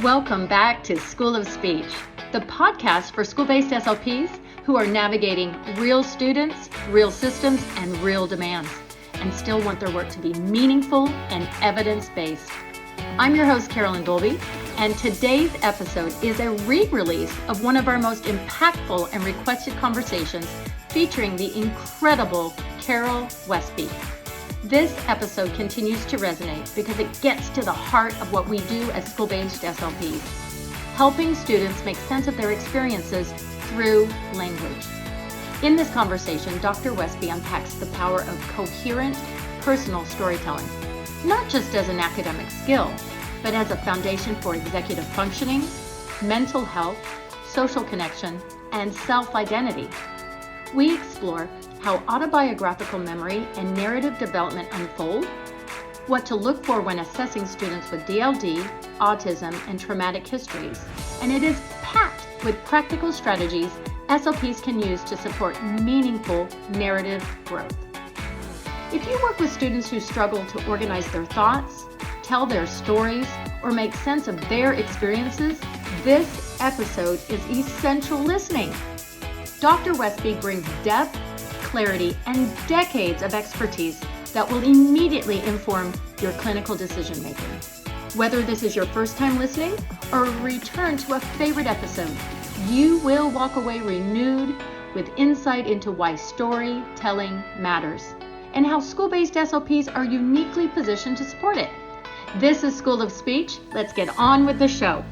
Welcome back to School of Speech, the podcast for school-based SLPs who are navigating real students, real systems, and real demands, and still want their work to be meaningful and evidence-based. I'm your host, Carolyn Dolby, and today's episode is a re-release of one of our most impactful and requested conversations featuring the incredible Carol Westby. This episode continues to resonate because it gets to the heart of what we do as school-based SLPs, helping students make sense of their experiences through language. In this conversation, Dr. Westby unpacks the power of coherent personal storytelling, not just as an academic skill, but as a foundation for executive functioning, mental health, social connection, and self-identity. We explore how autobiographical memory and narrative development unfold, what to look for when assessing students with DLD, autism, and traumatic histories, and it is packed with practical strategies SLPs can use to support meaningful narrative growth. If you work with students who struggle to organize their thoughts, tell their stories, or make sense of their experiences, this episode is essential listening. Dr. Westby brings depth, clarity, and decades of expertise that will immediately inform your clinical decision making. Whether this is your first time listening or a return to a favorite episode, you will walk away renewed with insight into why storytelling matters and how school-based SLPs are uniquely positioned to support it. This is School of Speech. Let's get on with the show.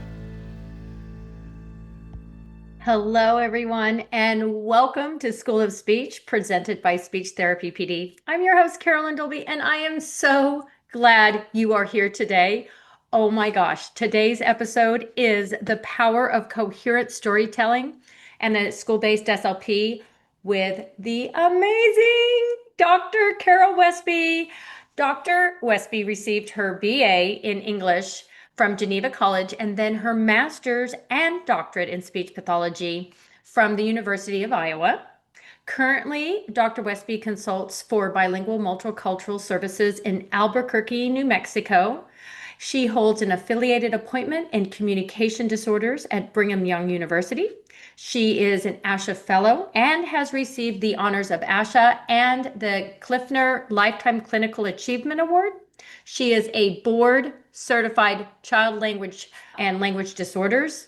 Hello, everyone, and welcome to School of Speech, presented by Speech Therapy PD. I'm your host, Carolyn Dolby, and I am so glad you are here today. Oh my gosh, today's episode is the power of coherent storytelling and a school-based SLP with the amazing Dr. Carol Westby. Dr. Westby received her BA in English from Geneva College, and then her master's and doctorate in speech pathology from the University of Iowa. Currently, Dr. Westby consults for bilingual multicultural services in Albuquerque, New Mexico. She holds an affiliated appointment in communication disorders at Brigham Young University. She is an ASHA Fellow and has received the honors of ASHA and the Clifner Lifetime Clinical Achievement Award. She is a board-certified child language and language disorders.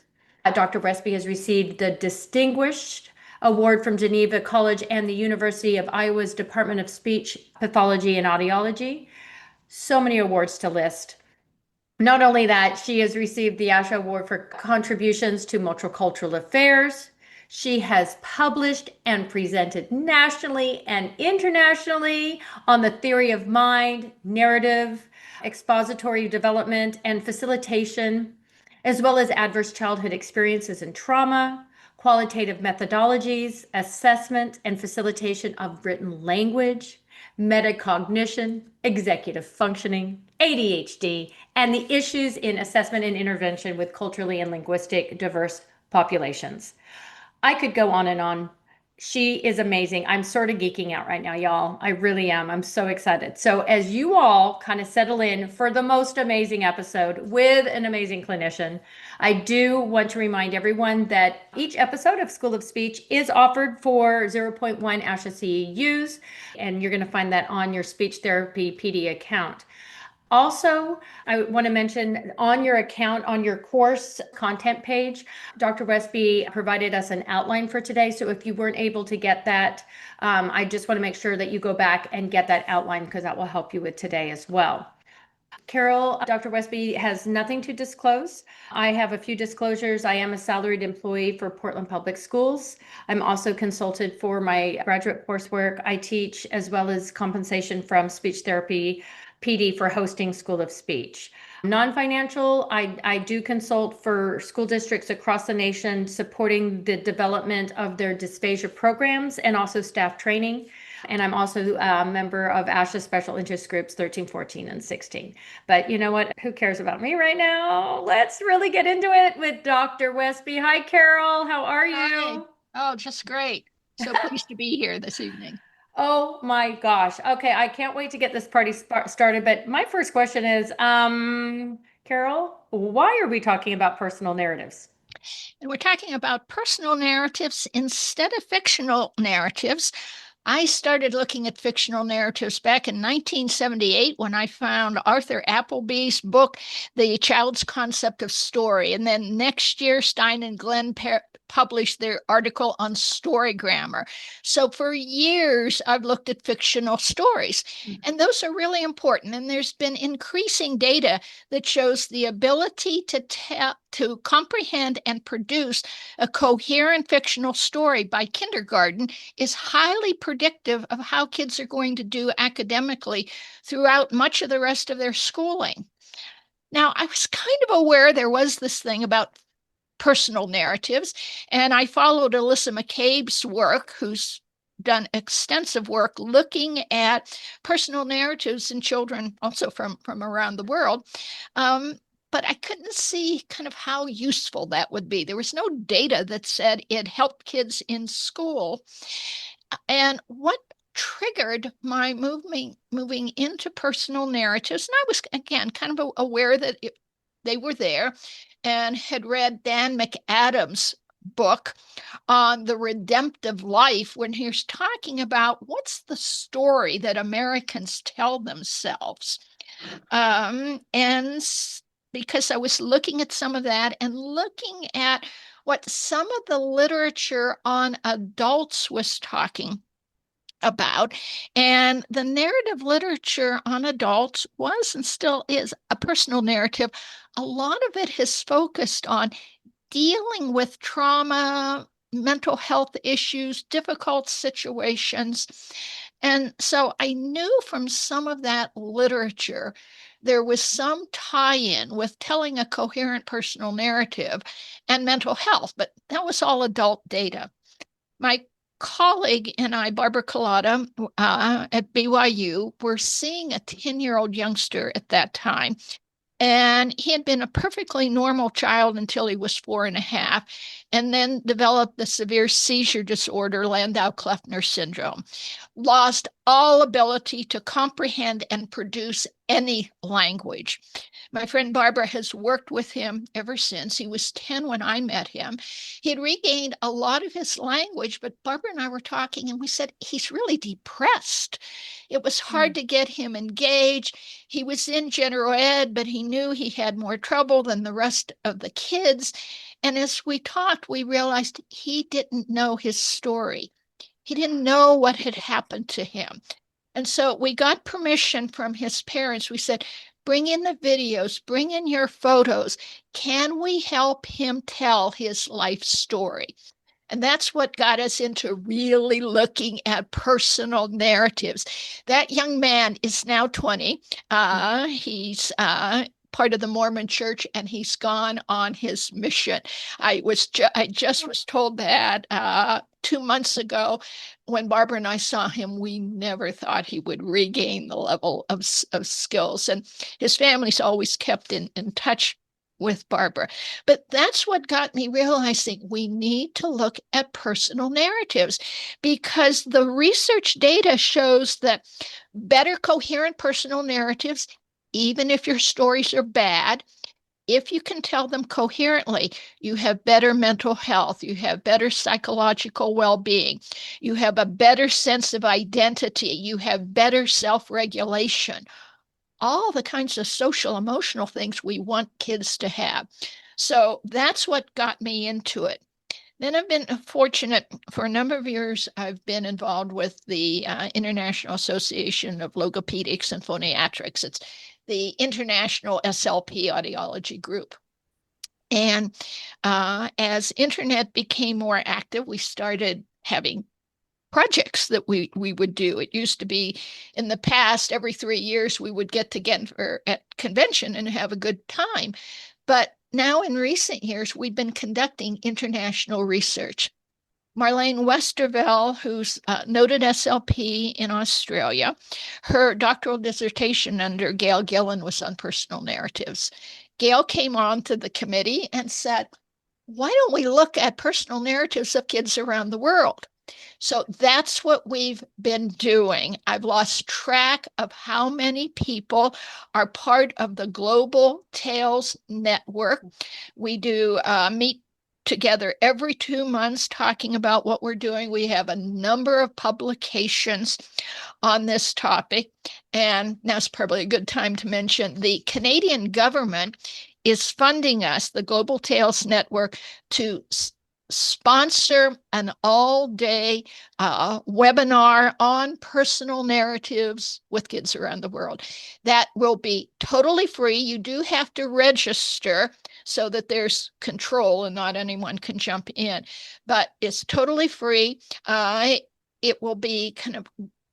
Dr. Westby has received the Distinguished Award from Geneva College and the University of Iowa's Department of Speech Pathology and Audiology. So many awards to list. Not only that, she has received the ASHA Award for contributions to multicultural affairs. She has published and presented nationally and internationally on the theory of mind, narrative, expository development, and facilitation, as well as adverse childhood experiences and trauma, qualitative methodologies, assessment and facilitation of written language, metacognition, executive functioning, ADHD, and the issues in assessment and intervention with culturally and linguistic diverse populations. I could go on and on. She is amazing. I'm sort of geeking out right now, y'all. I really am. I'm so excited. So as you all kind of settle in for the most amazing episode with an amazing clinician, I do want to remind everyone that each episode of School of Speech is offered for 0.1 ASHA CEUs, and you're going to find that on your Speech Therapy PD account. Also, I want to mention on your account, on your course content page, Dr. Westby provided us an outline for today. So if you weren't able to get that, I just want to make sure that you go back and get that outline because that will help you with today as well. Carol, Dr. Westby has nothing to disclose. I have a few disclosures. I am a salaried employee for Portland Public Schools. I'm also consulted for my graduate coursework I teach, as well as compensation from Speech Therapy PD for hosting School of Speech. Non-financial, I do consult for school districts across the nation, supporting the development of their dysphagia programs and also staff training. And I'm also a member of ASHA Special Interest Groups 13, 14, and 16. But you know what? Who cares about me right now? Let's really get into it with Dr. Westby. Hi, Carol. How are you? Hi. Oh, just great. So pleased to be here this evening. Oh my gosh. Okay, I can't wait to get this party started. But my first question is, Carol, why are we talking about personal narratives? And we're talking about personal narratives instead of fictional narratives. I started looking at fictional narratives back in 1978 when I found Arthur Appleby's book, The Child's Concept of Story. And then next year, Stein and Glenn published their article on story grammar. So for years, I've looked at fictional stories, and those are really important. And there's been increasing data that shows the ability to comprehend and produce a coherent fictional story by kindergarten is highly predictive of how kids are going to do academically throughout much of the rest of their schooling. Now, I was kind of aware there was this thing about personal narratives, and I followed Alyssa McCabe's work, who's done extensive work looking at personal narratives in children also from around the world. But I couldn't see kind of how useful that would be. There was no data that said it helped kids in school. And what triggered my moving into personal narratives, and I was again kind of aware that they were there, and had read Dan McAdams' book on the redemptive life when he was talking about what's the story that Americans tell themselves. And because I was looking at some of that and looking at what some of the literature on adults was talking about. And the narrative literature on adults was and still is a personal narrative. A lot of it has focused on dealing with trauma, mental health issues, difficult situations. And so I knew from some of that literature there was some tie-in with telling a coherent personal narrative and mental health, but that was all adult data. My colleague and I, Barbara Collada, at BYU, were seeing a 10-year-old youngster at that time. And he had been a perfectly normal child until he was 4.5, and then developed the severe seizure disorder, Landau-Kleffner syndrome, lost all ability to comprehend and produce any language. My friend Barbara has worked with him ever since. He was 10 when I met him. He had regained a lot of his language, but Barbara and I were talking, and we said, he's really depressed. It was hard to get him engaged. He was in general ed, but he knew he had more trouble than the rest of the kids. And as we talked, we realized he didn't know his story. He didn't know what had happened to him. And so we got permission from his parents. We said, bring in the videos, bring in your photos. Can we help him tell his life story? And that's what got us into really looking at personal narratives. That young man is now 20. He's part of the Mormon Church, and he's gone on his mission. I just was told that 2 months ago when Barbara and I saw him. We never thought he would regain the level of skills, and his family's always kept in touch with Barbara. But that's what got me realizing we need to look at personal narratives, because the research data shows that better coherent personal narratives, even if your stories are bad, if you can tell them coherently, you have better mental health, you have better psychological well-being, you have a better sense of identity, you have better self-regulation, all the kinds of social emotional things we want kids to have. So that's what got me into it. Then I've been fortunate for a number of years. I've been involved with the International Association of Logopedics and Phoniatrics. It's the International SLP audiology group. And as internet became more active, we started having projects that we would do. It used to be in the past, every 3 years, we would get together at convention and have a good time. But now in recent years, we've been conducting international research. Marlene Westerveld, who's a noted SLP in Australia, her doctoral dissertation under Gail Gillen was on personal narratives. Gail came on to the committee and said, why don't we look at personal narratives of kids around the world? So that's what we've been doing. I've lost track of how many people are part of the Global Tales Network. We do meet together every 2 months talking about what we're doing. We have a number of publications on this topic. And now's probably a good time to mention the Canadian government is funding us, the Global Tales Network, to sponsor an all-day webinar on personal narratives with kids around the world. That will be totally free. You do have to register so that there's control and not anyone can jump in, but it's totally free. It will be kind of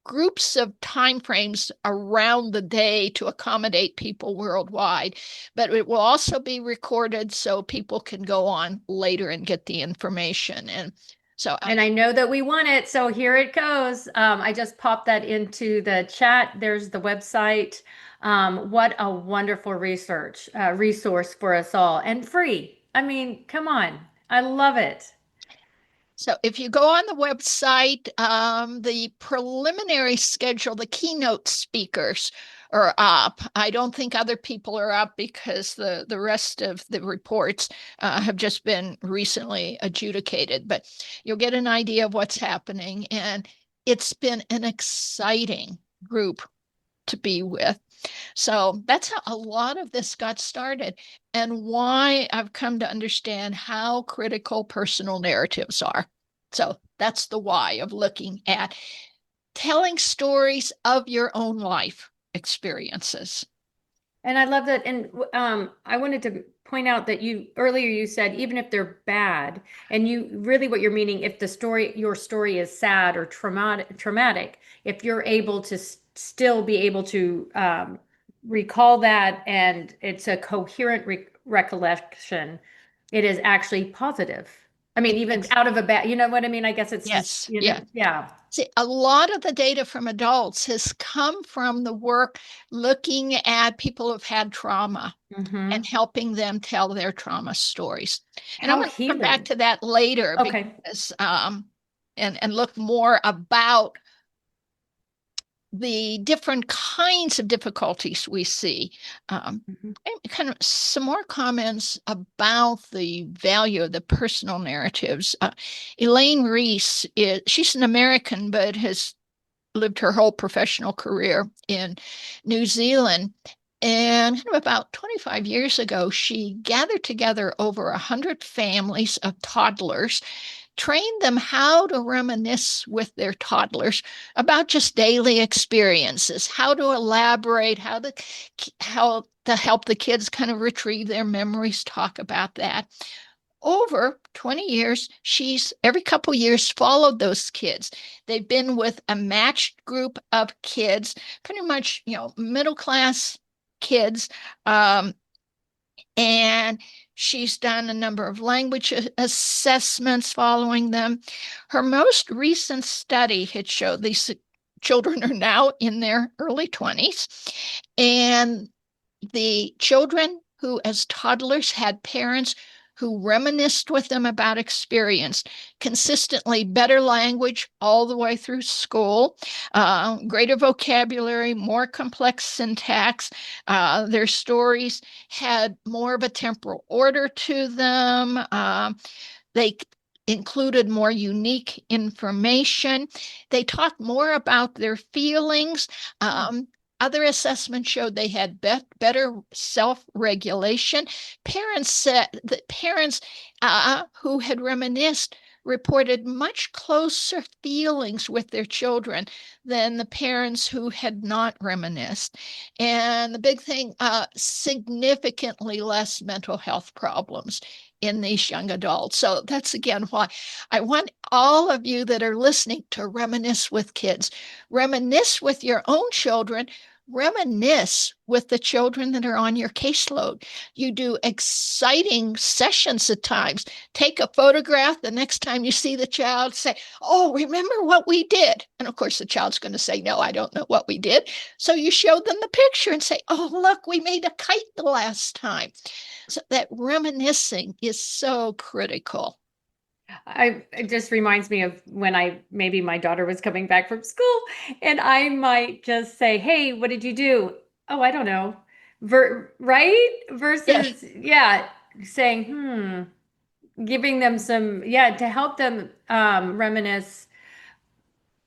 groups of timeframes around the day to accommodate people worldwide, but it will also be recorded so people can go on later and get the information. And so, and I know that we want it, so here it goes. I just popped that into the chat. There's the website. What a wonderful resource for us all, and free. I mean, come on, I love it. So if you go on the website, the preliminary schedule, the keynote speakers are up. I don't think other people are up because the rest of the reports have just been recently adjudicated, but you'll get an idea of what's happening. And it's been an exciting group to be with. So that's how a lot of this got started and why I've come to understand how critical personal narratives are. So that's the why of looking at telling stories of your own life experiences. And I love that. And I wanted to point out that earlier you said even if they're bad, and you really what you're meaning, if your story is sad or traumatic, if you're able to still be able to recall that, and it's a coherent recollection, it is actually positive. I mean, even It's, out of a bad, you know what I mean? I guess it's just, yes, yeah. yeah. See, a lot of the data from adults has come from the work looking at people who've had trauma Hmm. and helping them tell their trauma stories. And I'm How going to come back healing. to that later Okay. because and look more about the different kinds of difficulties we see. Mhm. And kind of some more comments about the value of the personal narratives. Elaine Reese, she's an American, but has lived her whole professional career in New Zealand. And kind of about 25 years ago, she gathered together over 100 families of toddlers, trained them how to reminisce with their toddlers about just daily experiences, how to elaborate, how to help the kids kind of retrieve their memories, talk about that. Over 20 years, she's every couple years followed those kids. They've been with a matched group of kids, pretty much, middle class kids. And she's done a number of language assessments following them. Her most recent study had showed these children are now in their early 20s, and the children who, as toddlers, had parents who reminisced with them about experience, consistently better language all the way through school, greater vocabulary, more complex syntax. Their stories had more of a temporal order to them. They included more unique information. They talked more about their feelings. Other assessments showed they had better self-regulation. Parents said that parents who had reminisced reported much closer feelings with their children than the parents who had not reminisced. And the big thing, significantly less mental health problems in these young adults. So that's again why I want all of you that are listening to reminisce with kids, reminisce with your own children, reminisce with the children that are on your caseload. You do exciting sessions at times. Take a photograph the next time you see the child, say, "Oh, remember what we did?" And of course, the child's going to say, "No, I don't know what we did." So you show them the picture and say, "Oh, look, we made a kite the last time." So that reminiscing is so critical. It just reminds me of when maybe my daughter was coming back from school and I might just say, "Hey, what did you do?" "Oh, I don't know." Right? Yes. Versus, yeah, saying, giving them some, yeah, to help them reminisce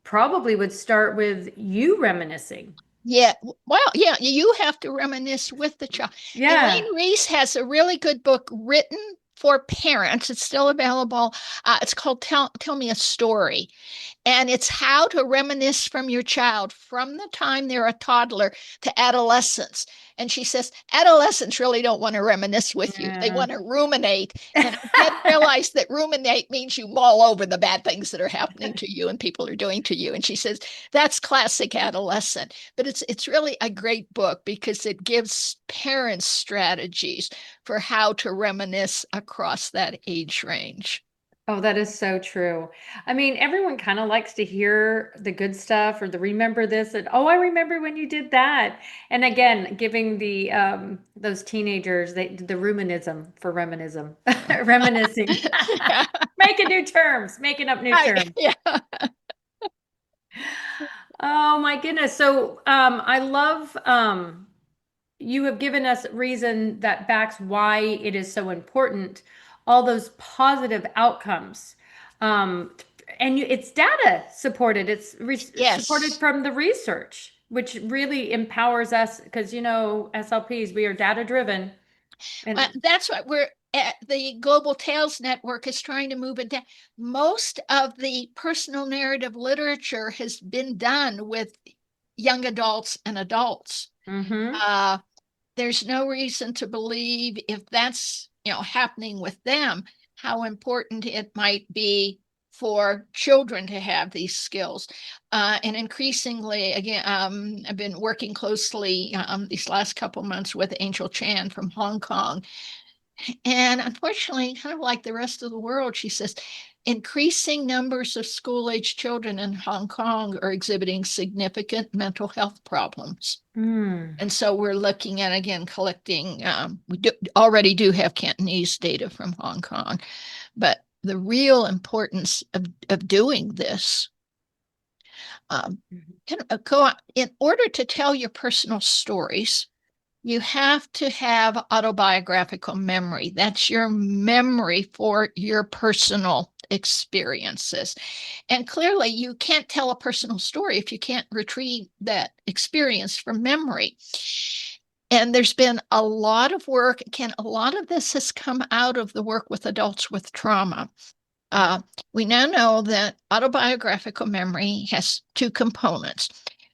probably would start with you reminiscing. Yeah, well, yeah, you have to reminisce with the child. Elaine Yeah. Reese has a really good book written for parents. It's still available. It's called Tell Me a Story. And it's how to reminisce from your child from the time they're a toddler to adolescence. And she says, adolescents really don't want to reminisce with you. They Yeah. want to ruminate. And I hadn't realized that ruminate means you mull over the bad things that are happening to you and people are doing to you. And she says, that's classic adolescent. But it's really a great book because it gives parents strategies for how to reminisce across that age range. Oh, that is so true. I mean, everyone kind of likes to hear the good stuff or the remember this and oh, I remember when you did that. And again, giving the those teenagers the ruminism for reminism, reminiscing, Yeah. making new terms, making up new terms. Yeah. Oh my goodness. So I love you have given us reason that backs why it is so important, all those positive outcomes. Um, and it's data supported, supported Yes. from the research, which really empowers us because, SLPs, we are data driven. And That's what we're at. The Global Tales Network is trying to move it down. Most of the personal narrative literature has been done with young adults and adults. mhm. Uh, there's no reason to believe if that's happening with them, how important it might be for children to have these skills. And increasingly, again, I've been working closely these last couple months with Angel Chan from Hong Kong. And unfortunately, kind of like the rest of the world, she says, increasing numbers of school age children in Hong Kong are exhibiting significant mental health problems. Mm. And so we're looking at, again, collecting, already do have Cantonese data from Hong Kong, but the real importance of doing this, um, in order to tell your personal stories, you have to have autobiographical memory. That's your memory for your personal experiences. And clearly, you can't tell a personal story if you can't retrieve that experience from memory. And there's been a lot of work. Again, a lot of this has come out of the work with adults with trauma. Uh, we now know that autobiographical memory has two components.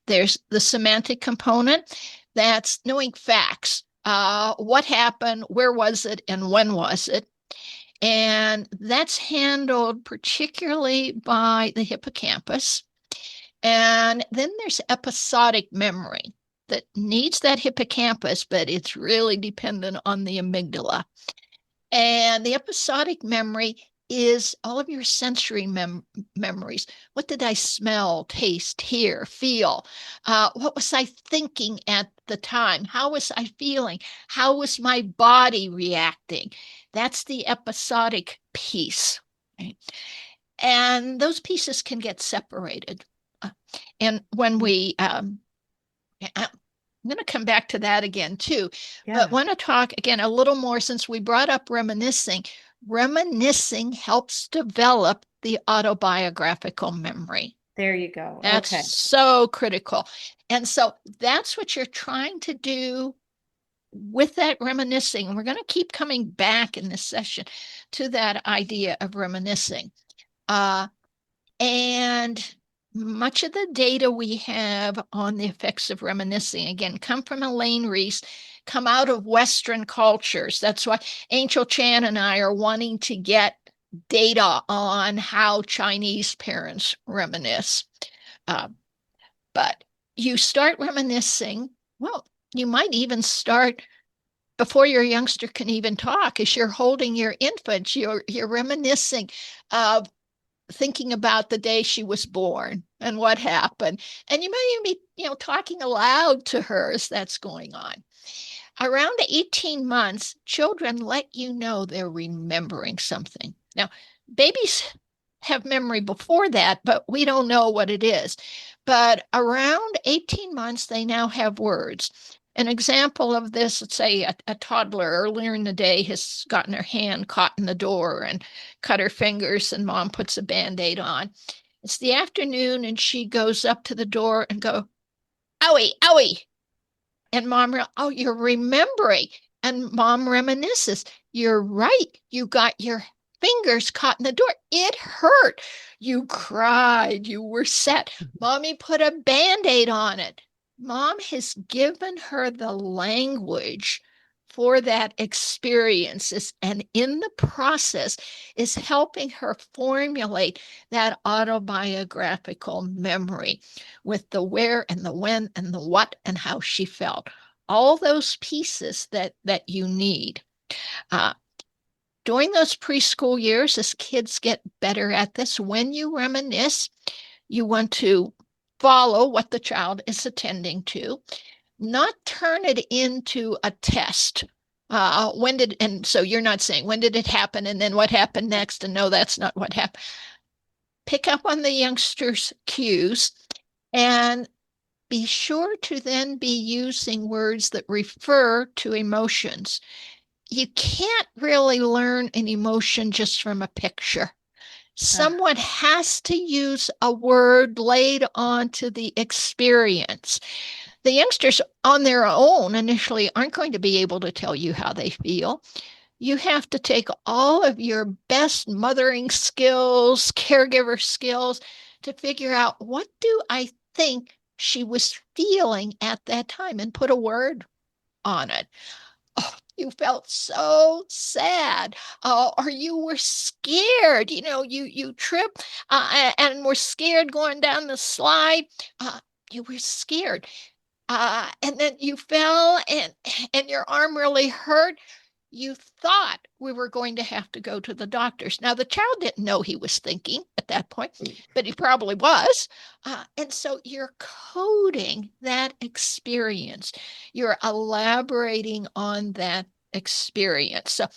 There's the semantic component, that's knowing facts. What happened, where was it, and when was it? And that's handled particularly by the hippocampus. And then there's episodic memory that needs that hippocampus, but it's really dependent on the amygdala. And the episodic memory is all of your sensory memories. What did I smell, taste, hear, feel? What was I thinking at the time? How was I feeling? How was my body reacting? That's the episodic piece. Right? And those pieces can get separated. Uh, and when I'm going to come back to that again too, but Yeah, want to talk again a little more since we brought up reminiscing. Reminiscing helps develop the autobiographical memory. there you go. That's Okay. so critical. And so that's what you're trying to do with that reminiscing. And we're going to keep coming back in this session to that idea of reminiscing. Uh, and much of the data we have on the effects of reminiscing, again, come from Elaine Reese, come out of Western cultures. That's why Angel Chan and I are wanting to get data on how Chinese parents reminisce. Uh, but you start reminiscing, well, you might even start before your youngster can even talk. As you're holding your infant, you're reminiscing of thinking about the day she was born and what happened. And you may even be, talking aloud to her as that's going on. Around 18 months, children let you know they're remembering something. Now, Babies have memory before that, but we don't know what it is. But around 18 months, they now have words. An example of this, let's say a toddler earlier in the day has gotten her hand caught in the door and cut her fingers, and mom puts a Band-Aid on. It's the afternoon, and she goes up to the door and go, owie, owie. And mom, oh, you're remembering. And mom reminisces. You're right. You got your fingers caught in the door. It hurt. You cried. You were sad. Mommy put a Band-Aid on it. Mom has given her the language for that experience, and in the process is helping her formulate that autobiographical memory with the where and the when and the what and how she felt. All those pieces that you need. During those preschool years, as kids get better at this, when you reminisce, you want to follow what the child is attending to, not turn it into a test. And so you're not saying, when did it happen? And then what happened next? And no, that's not what happened. Pick up on the youngster's cues and be sure to then be using words that refer to emotions. You can't really learn an emotion just from a picture. Someone has to use a word laid onto the experience. The youngsters on their own initially aren't going to be able to tell you how they feel. You have to take all of your best mothering skills, caregiver skills to figure out, what do I think she was feeling at that time, and put a word on it. Oh, you felt so sad, or you were scared. You tripped and were scared going down the slide. You were scared. And then you fell and your arm really hurt. You thought we were going to have to go to the doctors. Now, the child didn't know he was thinking at that point, but he probably was. And so you're coding that experience. You're elaborating on that experience. So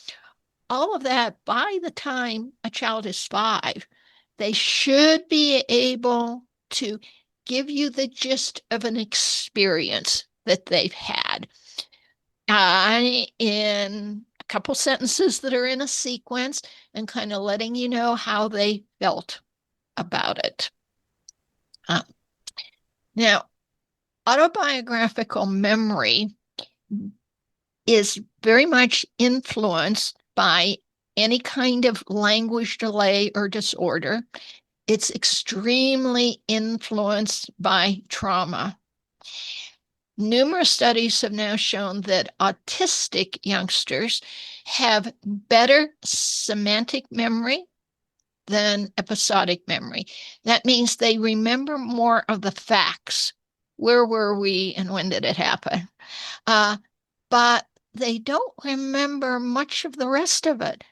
all of that, by the time a child is 5, they should be able to give you the gist of an experience that they've had in a couple sentences that are in a sequence, and kind of letting you know how they felt about it. Now, autobiographical memory is very much influenced by any kind of language delay or disorder. It's extremely influenced by trauma. Numerous studies have now shown that autistic youngsters have better semantic memory than episodic memory. That means they remember more of the facts. Where were we and when did it happen? But they don't remember much of the rest of it.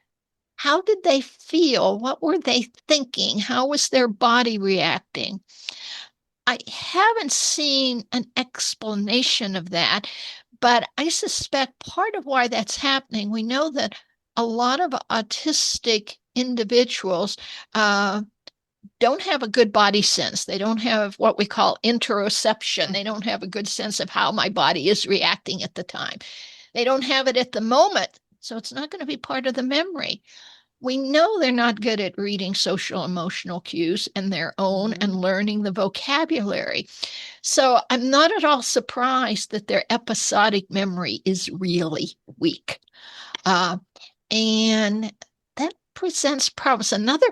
How did they feel? What were they thinking? How was their body reacting? I haven't seen an explanation of that, but I suspect part of why that's happening, we know that a lot of autistic individuals don't have a good body sense. They don't have what we call interoception. They don't have a good sense of how my body is reacting at the time. They don't have it at the moment, so it's not going to be part of the memory. We know they're not good at reading social emotional cues and their own and learning the vocabulary. So I'm not at all surprised that their episodic memory is really weak. And that presents problems. Another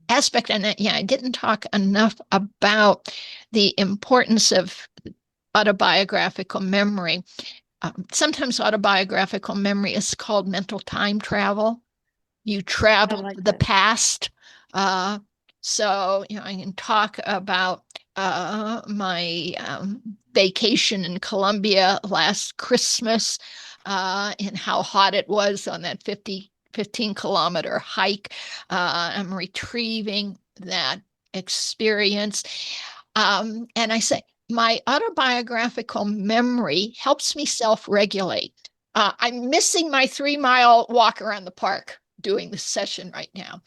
aspect, and I didn't talk enough about the importance of autobiographical memory. Sometimes autobiographical memory is called mental time travel. You travel to the past. So, I can talk about my vacation in Colombia last Christmas and how hot it was on that 15-kilometer hike. I'm retrieving that experience. And I say, my autobiographical memory helps me self-regulate. I'm missing my 3-mile walk around the park. doing this session right now.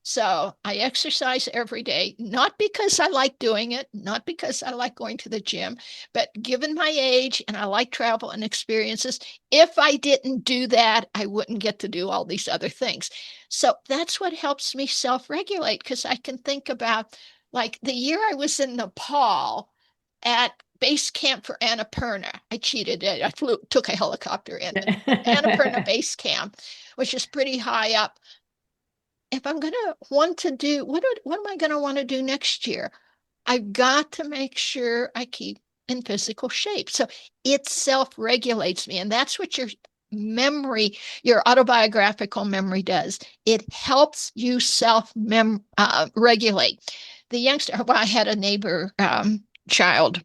So I exercise every day, not because I like doing it, not because I like going to the gym, but given my age and I like travel and experiences, if I didn't do that, I wouldn't get to do all these other things. So that's what helps me self-regulate, because I can think about, like, the year I was in Nepal at base camp for Annapurna. I cheated. I took a helicopter in Annapurna base camp, which is pretty high up. If I'm going to want to do, what am I going to want to do next year? I've got to make sure I keep in physical shape. So it self-regulates me. And that's what your memory, your autobiographical memory does. It helps you self-regulate. The youngster, well, I had a neighbor child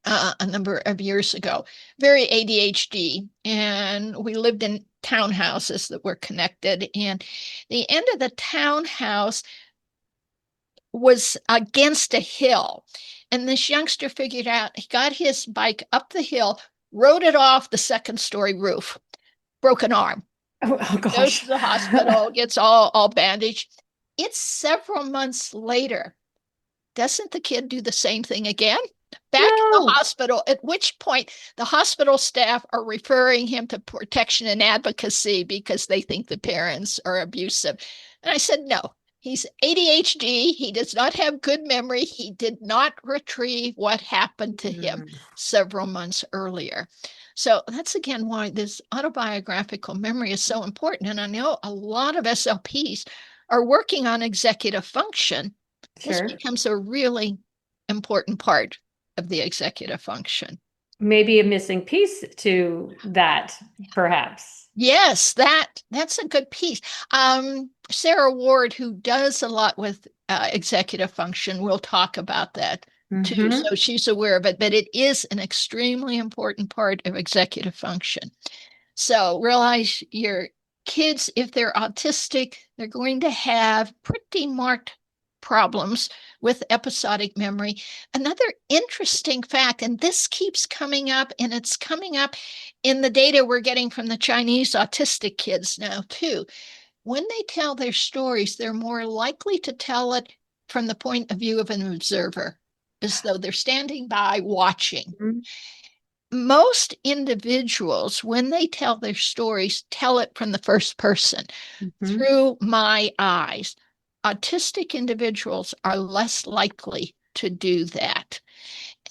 a number of years ago, very ADHD, and we lived in townhouses that were connected. And the end of the townhouse was against a hill. And this youngster figured out, he got his bike up the hill, rode it off the second story roof, broken arm. Oh Goes gosh. to the hospital, gets all bandaged. It's several months later. Doesn't the kid do the same thing again? Back in the No. hospital, at which point the hospital staff are referring him to protection and advocacy because they think the parents are abusive. And I said, no, he's ADHD. He does not have good memory. He did not retrieve what happened to him several months earlier. So that's again why this autobiographical memory is so important. And I know a lot of SLPs are working on executive function. This Sure. becomes a really important part of the executive function. Maybe a missing piece to that, perhaps. Yes, that's a good piece. Sarah Ward, who does a lot with executive function, will talk about that too. Mm-hmm. So she's aware of it, but it is an extremely important part of executive function. So realize your kids, if they're autistic, they're going to have pretty marked problems with episodic memory. Another interesting fact, and this keeps coming up, and it's coming up in the data we're getting from the Chinese autistic kids now, too. When they tell their stories, they're more likely to tell it from the point of view of an observer, as though they're standing by watching. Most individuals, when they tell their stories, tell it from the first person, Mm-hmm. through my eyes. Autistic individuals are less likely to do that.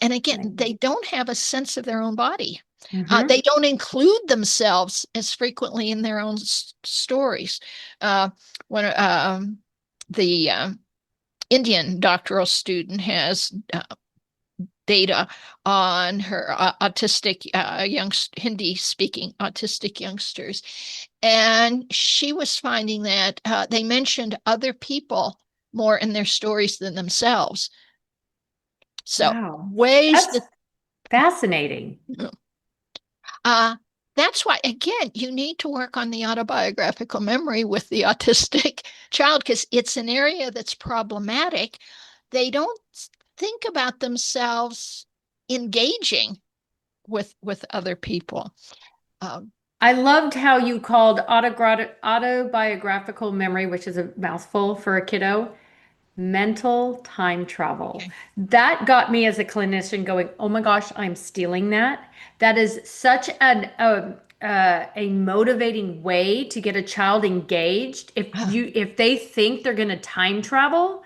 And again, they don't have a sense of their own body. Mm-hmm. They don't include themselves as frequently in their own stories. When the Indian doctoral student has data on her autistic young Hindi-speaking autistic youngsters, and she was finding that they mentioned other people more in their stories than themselves. So Wow. ways That's that fascinating. uh, that's why, again, you need to work on the autobiographical memory with the autistic child, because it's an area that's problematic. They don't think about themselves engaging with other people. Um, I loved how you called autobiographical memory, which is a mouthful for a kiddo, mental time travel. okay. That got me as a clinician going, oh my gosh, I'm stealing that. That is such a motivating way to get a child engaged. If they think they're going to time travel,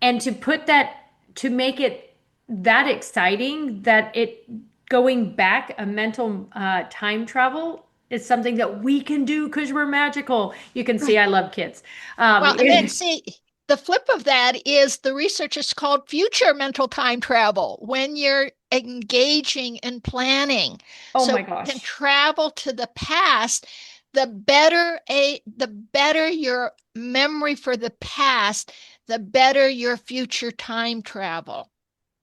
and to put that, to make it that exciting, that it going back a mental time travel is something that we can do because we're magical. You can see Right. I love kids. Well, and then see, the flip of that is the research is called future mental time travel, when you're engaging and planning. Oh So my you can gosh. travel to the past. The better your memory for the past, the better your future time travel.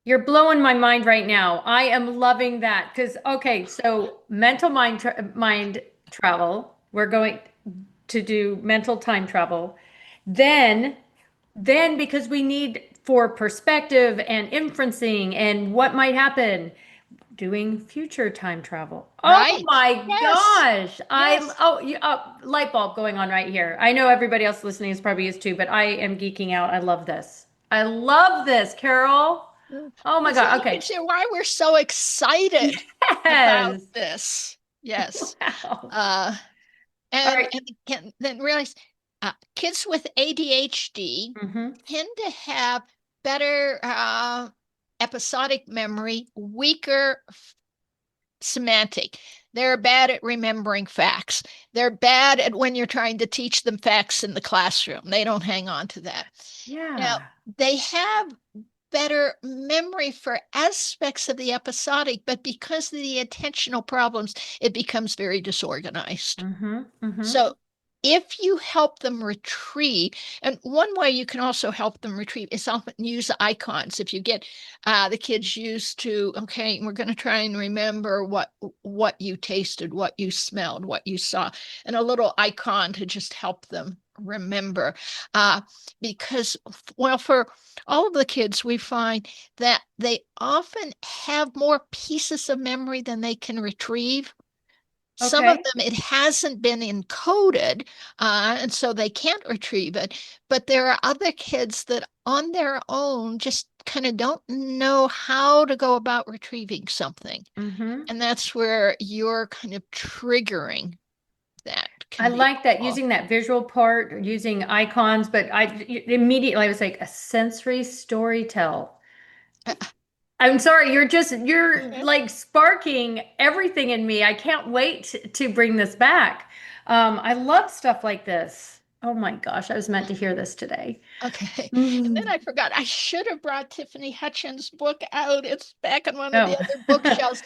You're blowing my mind right now. I am loving that because, okay, so mental mind travel, we're going to do mental time travel. Then, then because we need for perspective and inferencing and what might happen, doing future time travel. Oh Right. my Yes. gosh. Yes. Light bulb going on right here. I know everybody else listening is probably is too, but I am geeking out. I love this. I love this, Carol. Oh my So God. you can Okay. see why we're so excited about Yes. this. Yes. Wow. Uh, All right. and again, then realize kids with ADHD Mm-hmm. tend to have better episodic memory, weaker semantic. They're bad at remembering facts. They're bad at when you're trying to teach them facts in the classroom. They don't hang on to that. Now, Yeah. they have better memory for aspects of the episodic, but because of the attentional problems, it becomes very disorganized. Mm-hmm. Mm-hmm. So if you help them retrieve, and one way you can also help them retrieve is often use icons. If you get the kids used to, okay, we're going to try and remember what you tasted, what you smelled, what you saw, and a little icon to just help them remember. Because, well, for all of the kids, we find that they often have more pieces of memory than they can retrieve. Some of Okay. them, it hasn't been encoded, and so they can't retrieve it. But there are other kids that on their own just kind of don't know how to go about retrieving something. Mm-hmm. And that's where you're kind of triggering that I can be like that helpful. using that visual part, using icons, but immediately I was like a sensory storytell. I'm sorry, you're like sparking everything in me. I can't wait to bring this back. I love stuff like this. Oh my gosh, I was meant to hear this today. Okay. And then Mm. I forgot, I should have brought Tiffany Hutchins' book out. It's back on one of the Oh. other bookshelves.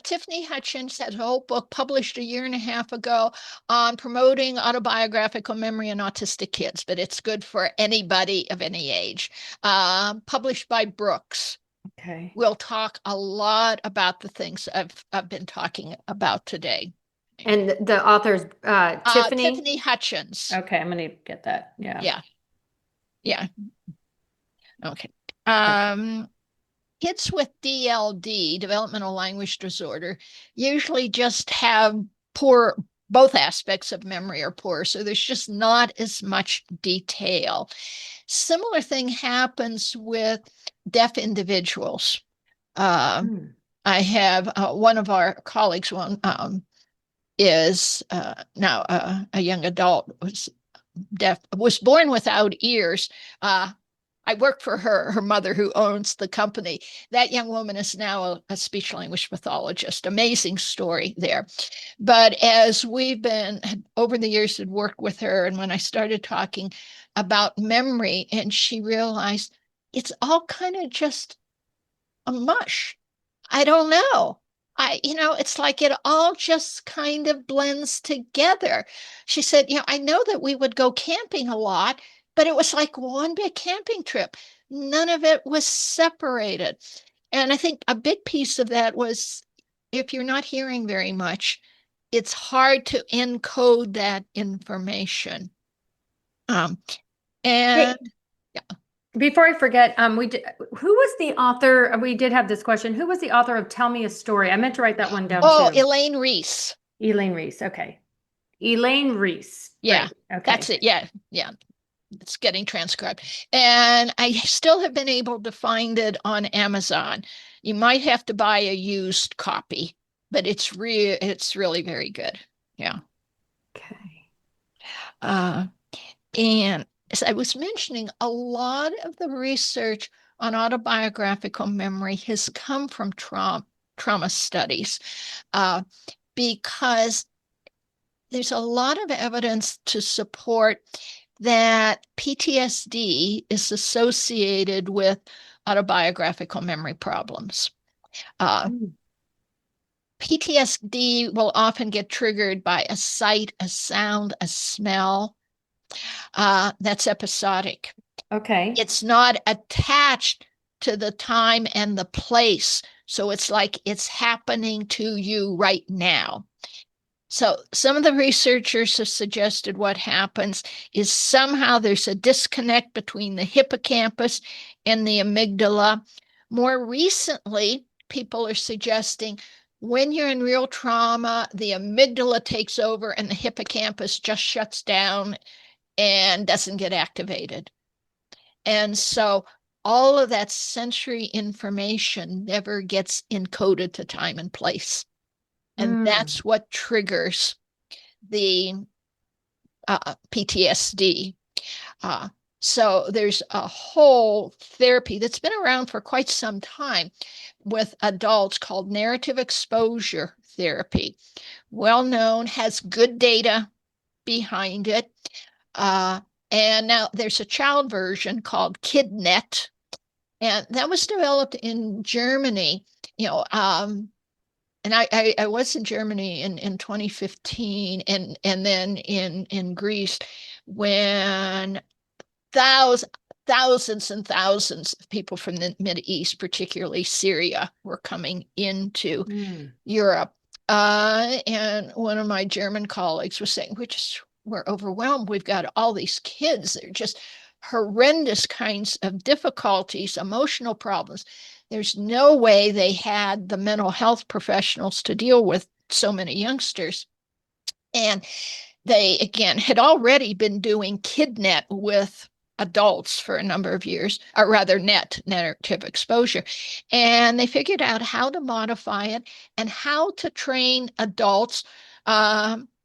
Tiffany Hutchins had a whole book published a year and a half ago on promoting autobiographical memory in autistic kids, but it's good for anybody of any age. Published by Brooks. Okay. We'll talk a lot about the things I've been talking about today. And the author's Tiffany. Tiffany Hutchins. Okay, I'm gonna get that. Yeah. Yeah. Yeah. Okay. Okay. Kids with DLD, developmental language disorder, usually just have poor, both aspects of memory are poor. So there's just not as much detail. Similar thing happens with deaf individuals. Uh, Hmm. I have one of our colleagues, one is now a young adult, was deaf, was born without ears. I work for her mother who owns the company. That young woman is now a speech language pathologist. Amazing story there. But as we've been over the years had worked with her, and when I started talking about memory, and she realized it's all kind of just a mush. I don't know. It's like it all just kind of blends together. She said, I know that we would go camping a lot, but it was like one big camping trip. None of it was separated. And I think a big piece of that was if you're not hearing very much, it's hard to encode that information. Um, and Hey, before I forget, who was the author? We did have this question. Who was the author of Tell Me a Story? I meant to write that one down oh, too. Elaine Reese. Elaine Reese. Okay. Elaine Reese. Yeah, Great. Okay. that's it. Yeah, yeah. It's getting transcribed. And I still have been able to find it on Amazon. You might have to buy a used copy, but it's really very good. Yeah. Okay. Uh, and as I was mentioning, a lot of the research on autobiographical memory has come from trauma studies, uh, because there's a lot of evidence to support that PTSD is associated with autobiographical memory problems. Uh, Mm. PTSD will often get triggered by a sight, a sound, a smell. That's episodic. Okay. It's not attached to the time and the place. So it's like it's happening to you right now. So some of the researchers have suggested what happens is somehow there's a disconnect between the hippocampus and the amygdala. More recently, people are suggesting when you're in real trauma, the amygdala takes over and the hippocampus just shuts down and doesn't get activated. And so all of that sensory information never gets encoded to time and place. And that's what triggers the PTSD. So there's a whole therapy that's been around for quite some time with adults called narrative exposure therapy. Well known, has good data behind it. And now there's a child version called KidNet, and that was developed in Germany. And I was in Germany in 2015, and then in Greece when thousands and thousands of people from the Mideast, particularly Syria, were coming into Europe. And one of my German colleagues was saying, we're overwhelmed. We've got all these kids. They're just horrendous kinds of difficulties, emotional problems. There's no way they had the mental health professionals to deal with so many youngsters. And they, again, had already been doing KidNet with adults for a number of years, or rather narrative exposure. And they figured out how to modify it and how to train adults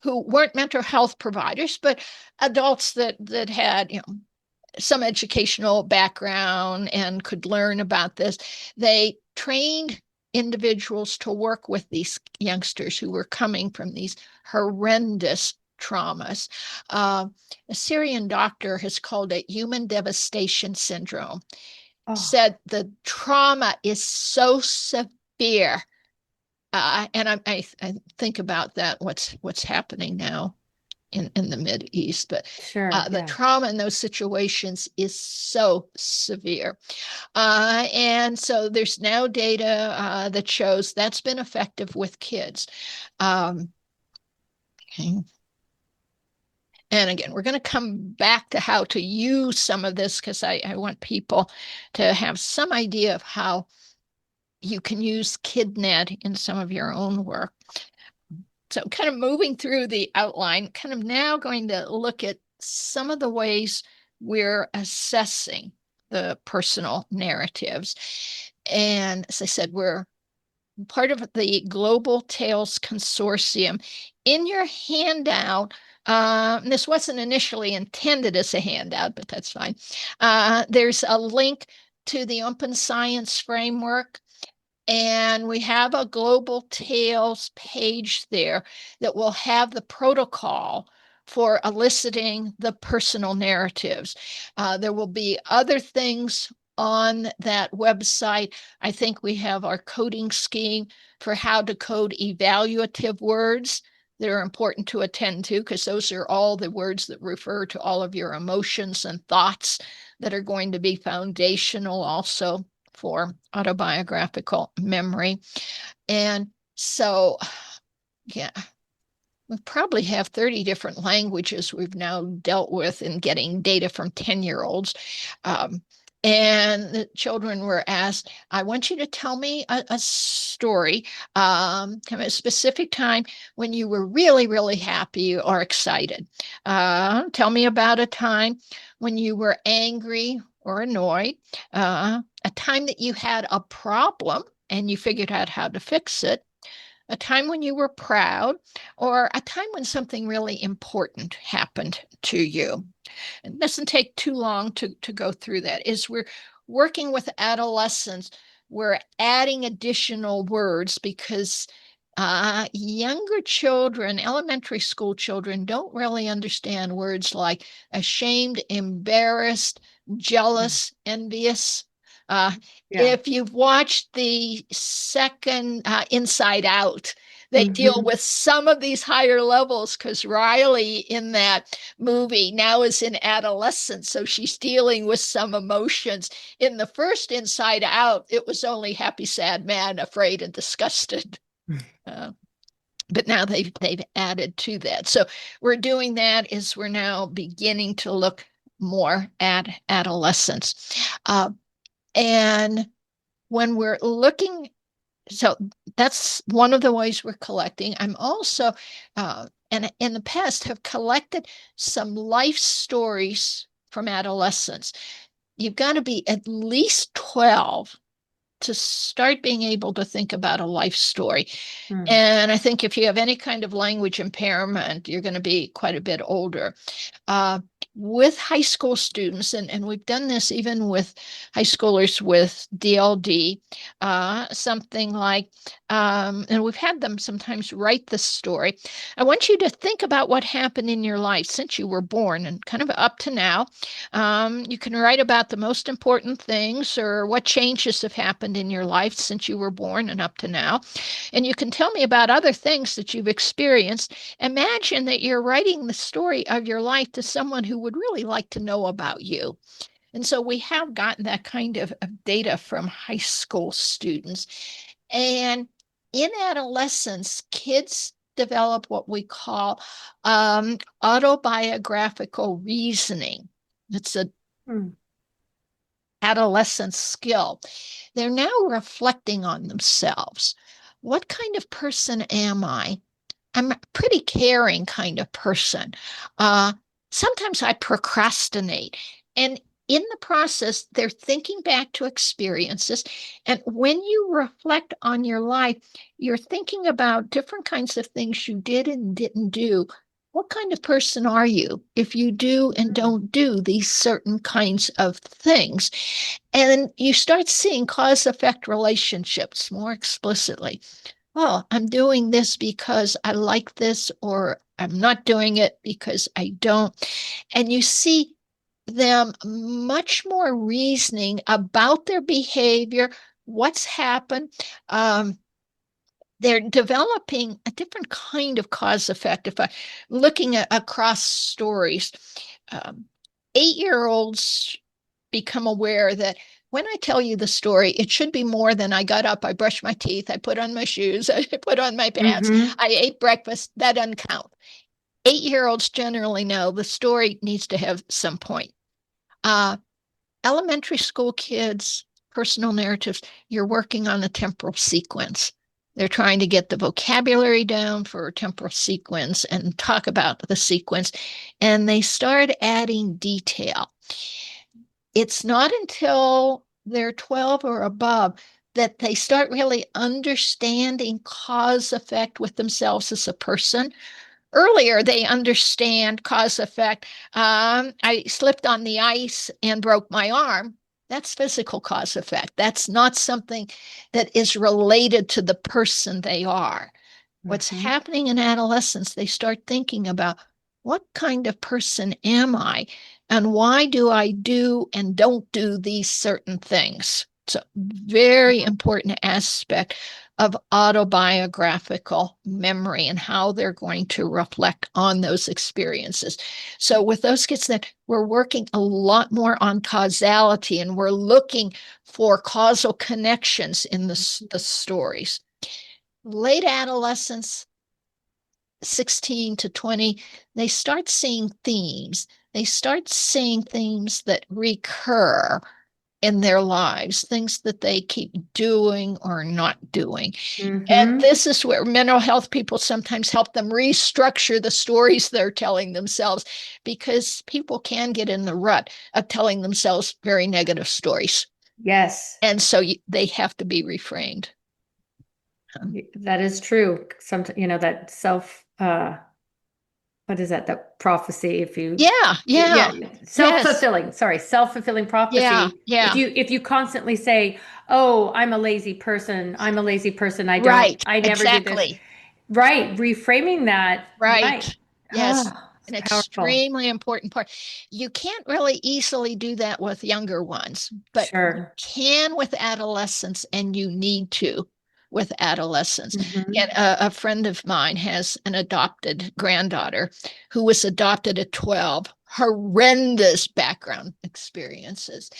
who weren't mental health providers, but adults that had, some educational background and could learn about this. They trained individuals to work with these youngsters who were coming from these horrendous traumas. A Syrian doctor has called it human devastation syndrome. Said the trauma is so severe. And I think about that, what's happening now in the Mideast, but the trauma in those situations is so severe. And so there's now data that shows that's been effective with kids. Okay. And again, we're going to come back to how to use some of this because I want people to have some idea of how you can use KidNet in some of your own work. So kind of moving through the outline, kind of now going to look at some of the ways we're assessing the personal narratives. And as I said, we're part of the Global Tales Consortium. In your handout, this wasn't initially intended as a handout, but that's fine. There's a link to the Open Science Framework. And we have a Global Tales page there that will have the protocol for eliciting the personal narratives. There will be other things on that website. I think we have our coding scheme for how to code evaluative words that are important to attend to, because those are all the words that refer to all of your emotions and thoughts that are going to be foundational also for autobiographical memory. And so, yeah, we probably have 30 different languages we've now dealt with in getting data from 10-year-olds. And the children were asked, I want you to tell me a story, kind of a specific time when you were really, really happy or excited. Tell me about a time when you were angry or annoyed, a time that you had a problem and you figured out how to fix it, a time when you were proud, or a time when something really important happened to you. It doesn't take too long to go through that. As we're working with adolescents, we're adding additional words because younger children, elementary school children, don't really understand words like ashamed, embarrassed, jealous, envious. If you've watched the second Inside Out, they deal with some of these higher levels because Riley in that movie now is in adolescence, so she's dealing with some emotions. In the first Inside Out, it was only happy, sad, mad, afraid, and disgusted. But now they've added to that. So we're doing that as we're now beginning to look more at adolescence. And when we're looking So that's one of the ways we're collecting. I'm also, and in the past, have collected some life stories from adolescents. You've got to be at least 12 to start being able to think about a life story. Mm. And I think if you have any kind of language impairment, you're going to be quite a bit older. Uh, with high school students, and we've done this even with high schoolers with DLD, something like, and we've had them sometimes write the story. I want you to think about what happened in your life since you were born and kind of up to now. You can write about the most important things or what changes have happened in your life since you were born and up to now. And you can tell me about other things that you've experienced. Imagine that you're writing the story of your life to someone who would really like to know about you. And so we have gotten that kind of data from high school students. And in adolescence, kids develop what we call autobiographical reasoning. It's a Mm. adolescent skill. They're now reflecting on themselves. What kind of person am I? I'm a pretty caring kind of person. Sometimes I procrastinate. And in the process, they're thinking back to experiences. And when you reflect on your life, you're thinking about different kinds of things you did and didn't do. What kind of person are you if you do and don't do these certain kinds of things? And you start seeing cause effect relationships more explicitly. Oh, I'm doing this because I like this, or I'm not doing it because I don't. And you see them much more reasoning about their behavior, what's happened. They're developing a different kind of cause effect. If I'm looking at across stories, um, 8-year-olds become aware that when I tell you the story, it should be more than I got up, I brushed my teeth, I put on my shoes, I put on my pants, Mm-hmm. I ate breakfast. That doesn't count. 8-year-olds generally know the story needs to have some point. Uh, Elementary school kids, personal narratives, you're working on a temporal sequence. They're trying to get the vocabulary down for a temporal sequence and talk about the sequence, and they start adding detail. It's not until they're 12 or above that they start really understanding cause effect with themselves as a person. Earlier, they understand cause effect. I slipped on the ice and broke my arm. That's physical cause effect. That's not something that is related to the person they are. What's Mm-hmm. happening in adolescence, they start thinking about what kind of person am I and why do I do and don't do these certain things? So, very important aspect of autobiographical memory and how they're going to reflect on those experiences. So, with those kids, that we're working a lot more on causality and we're looking for causal connections in the stories. Late adolescence, 16 to 20, they start seeing themes. They start seeing themes that recur in their lives, things that they keep doing or not doing. And Mm-hmm. this is where mental health people sometimes help them restructure the stories they're telling themselves, because people can get in the rut of telling themselves very negative stories. Yes, And so they have to be reframed. that is true. Sometimes, that what is that? That prophecy, if you, Yeah, yeah, yeah, yes, self-fulfilling, sorry, self-fulfilling yeah, prophecy. If yeah. you constantly say, "Oh, I'm a lazy person. I'm a lazy person. Right, I never do this." exactly. Right, reframing that. Right. Right. Yes. Oh, it's An powerful. extremely important part. You can't really easily do that with younger ones, but you Sure. can with adolescents, and you need to with adolescents. And Hmm. a friend of mine has an adopted granddaughter who was adopted at 12, horrendous background experiences.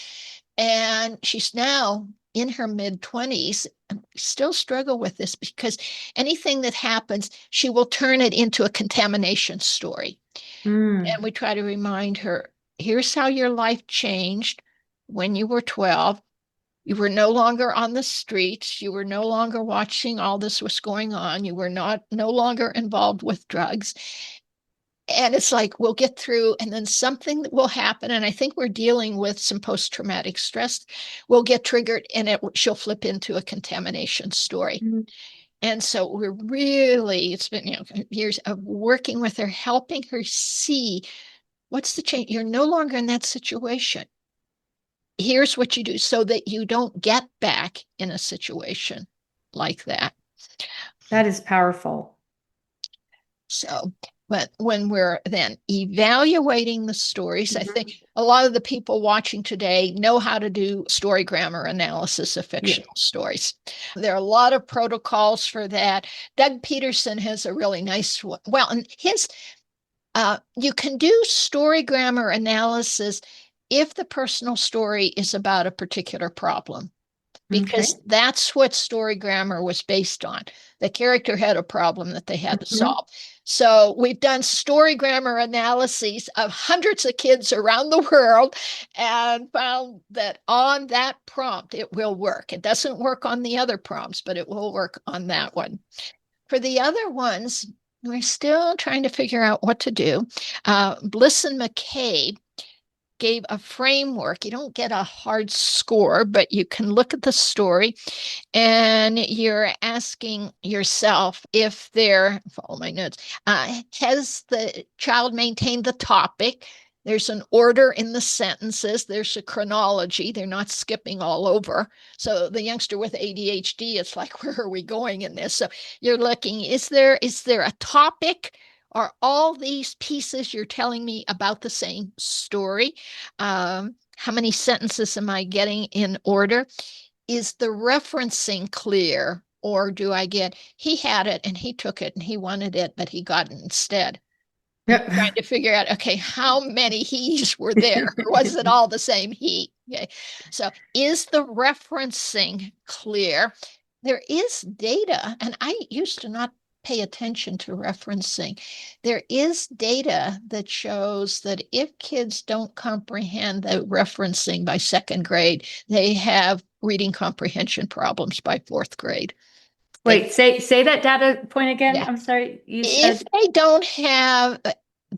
And she's now in her mid 20s and still struggle with this because anything that happens, she will turn it into a contamination story. And Mm. we try to remind her, here's how your life changed when you were 12. You were no longer on the streets. You were no longer watching all this was going on. You were no longer involved with drugs. And it's like, we'll get through, and then something will happen. And I think we're dealing with some post-traumatic stress will get triggered, and she'll flip into a contamination story. Mm-hmm. And so it's been, years of working with her, helping her see what's the change. You're no longer in that situation. Here's what you do so that you don't get back in a situation like that. That is powerful. So, but when we're then evaluating the stories, I think a lot of the people watching today know how to do story grammar analysis of fictional stories. There are a lot of protocols for that. Doug Peterson has a really nice one. Well, and you can do story grammar analysis if the personal story is about a particular problem, because that's what story grammar was based on. The character had a problem that they had to solve. So we've done story grammar analyses of hundreds of kids around the world and found that on that prompt, it will work. It doesn't work on the other prompts, but it will work on that one. For the other ones, we're still trying to figure out what to do. Bliss and McCabe gave a framework. You don't get a hard score, but you can look at the story and you're asking yourself if follow my notes, has the child maintained the topic? There's an order in the sentences. There's a chronology. They're not skipping all over. So the youngster with ADHD, it's like, where are we going in this? So you're looking, is there a topic? Are all these pieces you're telling me about the same story? How many sentences am I getting in order? Is the referencing clear? Or do I get, he had it and he took it and he wanted it, but he got it instead? I'm trying to figure out, okay, how many he's were there? Or was it all the same he? Okay. So is the referencing clear? There is data, and I used to not pay attention to referencing. There is data that shows that if kids don't comprehend the referencing by second grade, they have reading comprehension problems by fourth grade. Wait, say that data point again. Yeah. I'm sorry. You If said they don't have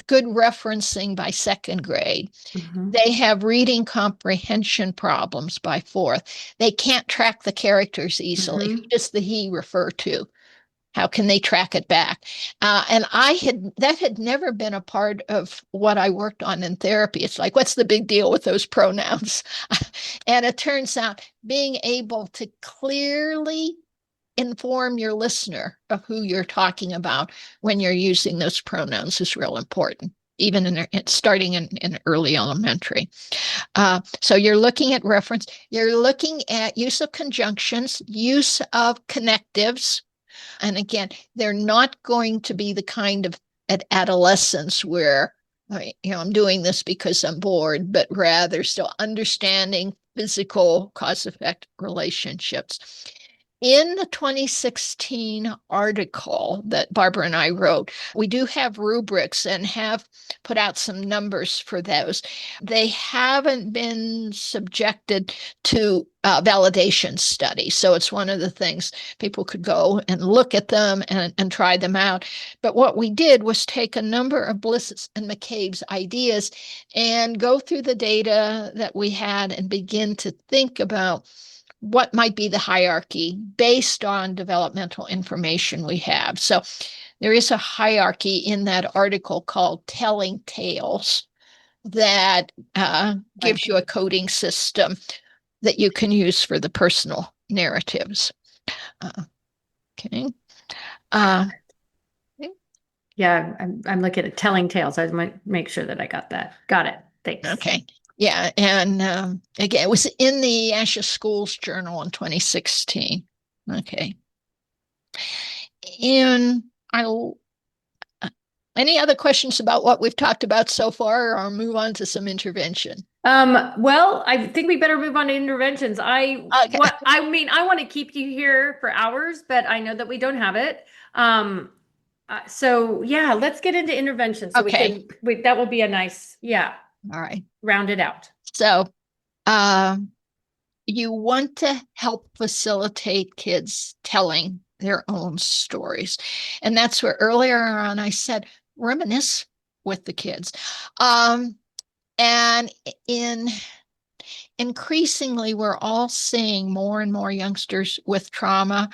good referencing by second grade, they have reading comprehension problems by fourth. They can't track the characters easily. Who does the he refer to? How can they track it back? And that had never been a part of what I worked on in therapy. It's like, what's the big deal with those pronouns? And it turns out being able to clearly inform your listener of who you're talking about when you're using those pronouns is real important, even starting in early elementary. So you're looking at reference, you're looking at use of conjunctions, use of connectives. And again, they're not going to be the kind of at adolescence where, I'm doing this because I'm bored, but rather still understanding physical cause-effect relationships. In the 2016 article that Barbara and I wrote, we do have rubrics and have put out some numbers for those. They haven't been subjected to validation studies. So it's one of the things people could go and look at them and try them out. But what we did was take a number of Bliss and McCabe's ideas and go through the data that we had and begin to think about what might be the hierarchy based on developmental information we have. So there is a hierarchy in that article called Telling Tales that gives you a coding system that you can use for the personal narratives. Okay. Yeah, I'm looking at Telling Tales. I might make sure that I got that. Got it. Thanks. Okay. Yeah, and again, it was in the ASHA Schools Journal in 2016. Okay. And any other questions about what we've talked about so far, or move on to some intervention? Well, I think we better move on to interventions. I want to keep you here for hours, but I know that we don't have it. So yeah, let's get into interventions. So that will be a nice, all right, round it out. So you want to help facilitate kids telling their own stories. And that's where earlier on I said, reminisce with the kids. And in increasingly, we're all seeing more and more youngsters with trauma.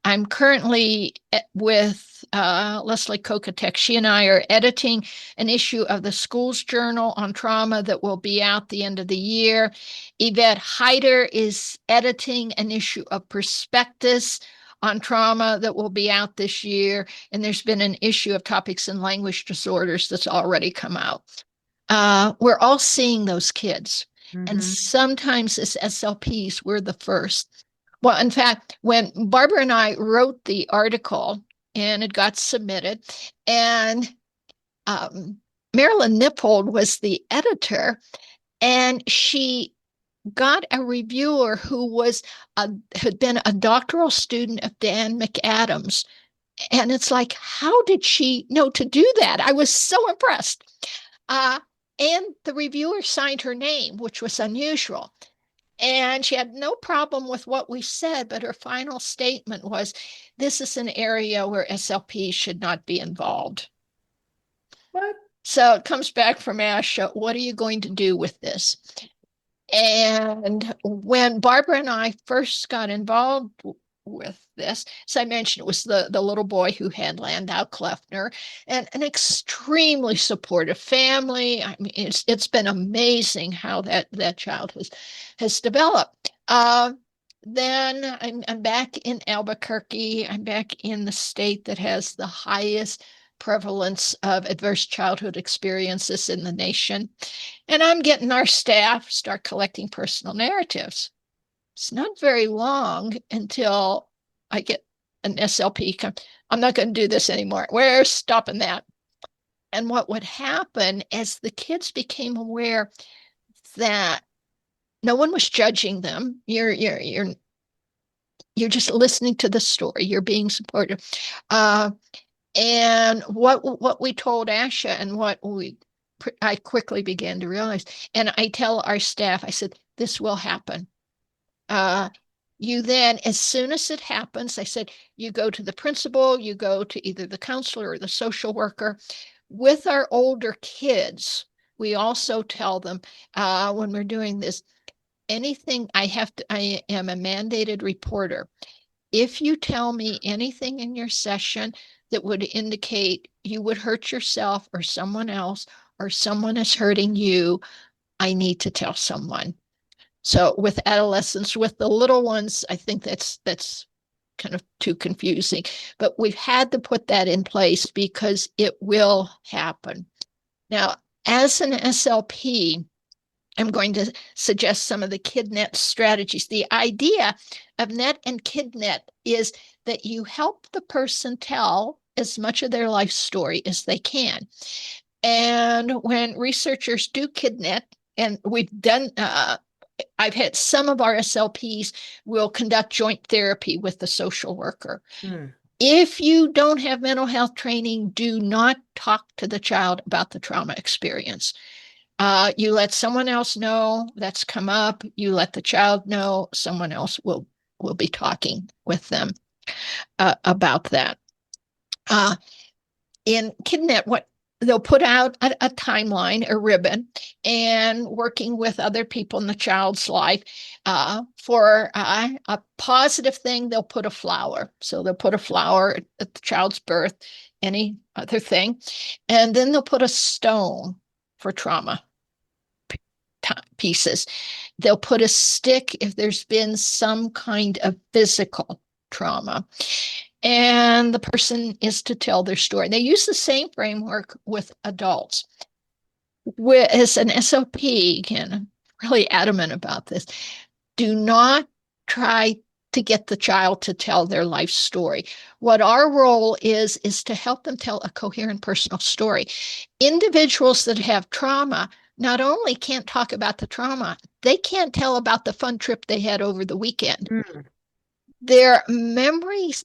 I'm currently with Leslie Kokatek. She and I are editing an issue of the Schools Journal on trauma that will be out the end of the year. Yvette Heider is editing an issue of Prospectus on trauma that will be out this year. And there's been an issue of topics and language disorders that's already come out. We're all seeing those kids. And sometimes as SLPs, we're the first. Well, in fact, when Barbara and I wrote the article and it got submitted, and Marilyn Nippold was the editor, and she got a reviewer who had been a doctoral student of Dan McAdams. And it's like, how did she know to do that? I was so impressed. And the reviewer signed her name, which was unusual. And she had no problem with what we said, but her final statement was, this is an area where SLP should not be involved. What? So it comes back from ASHA. What are you going to do with this? And when Barbara and I first got involved with this, as I mentioned, it was the little boy who had Landau Kleffner, and an extremely supportive family. I mean, it's been amazing how that child has developed. Then I'm back in Albuquerque. I'm back in the state that has the highest prevalence of adverse childhood experiences in the nation. And I'm getting our staff start collecting personal narratives. It's not very long until I get an SLP come. I'm not going to do this anymore. We're stopping that. And what would happen as the kids became aware that no one was judging them, you're just listening to the story. You're being supportive. And what we told Asha and what I quickly began to realize, and I tell our staff, I said, this will happen. You then, as soon as it happens, I said, you go to the principal, you go to either the counselor or the social worker. With our older kids, we also tell them when we're doing this, anything I am a mandated reporter. If you tell me anything in your session that would indicate you would hurt yourself or someone else, or someone is hurting you, I need to tell someone. So with adolescents, with the little ones, I think that's kind of too confusing. But we've had to put that in place because it will happen. Now, as an SLP, I'm going to suggest some of the KidNet strategies. The idea of NET and KidNet is that you help the person tell as much of their life story as they can. And when researchers do KidNet, and we've done, I've had some of our SLPs will conduct joint therapy with the social worker. If you don't have mental health training, do not talk to the child about the trauma experience. You let someone else know that's come up. You let the child know. Someone else will be talking with them about that. In KidNet, what they'll put out a timeline, a ribbon, and working with other people in the child's life. For a positive thing, they'll put a flower. So they'll put a flower at the child's birth, any other thing. And then they'll put a stone for trauma pieces. They'll put a stick if there's been some kind of physical trauma. And the person is to tell their story. They use the same framework with adults. As an SLP, again, I'm really adamant about this. Do not try to get the child to tell their life story. What our role is to help them tell a coherent personal story. Individuals that have trauma not only can't talk about the trauma, they can't tell about the fun trip they had over the weekend. Their memories,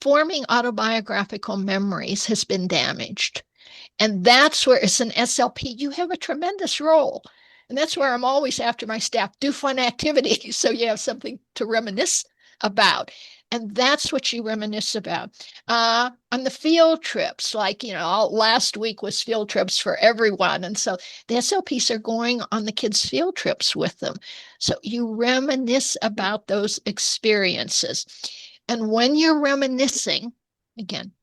forming autobiographical memories has been damaged. And that's where, as an SLP, you have a tremendous role. And that's where I'm always after my staff, do fun activities so you have something to reminisce about. And that's what you reminisce about. On the field trips, like, last week was field trips for everyone. And so the SLPs are going on the kids' field trips with them. So you reminisce about those experiences. And when you're reminiscing, again,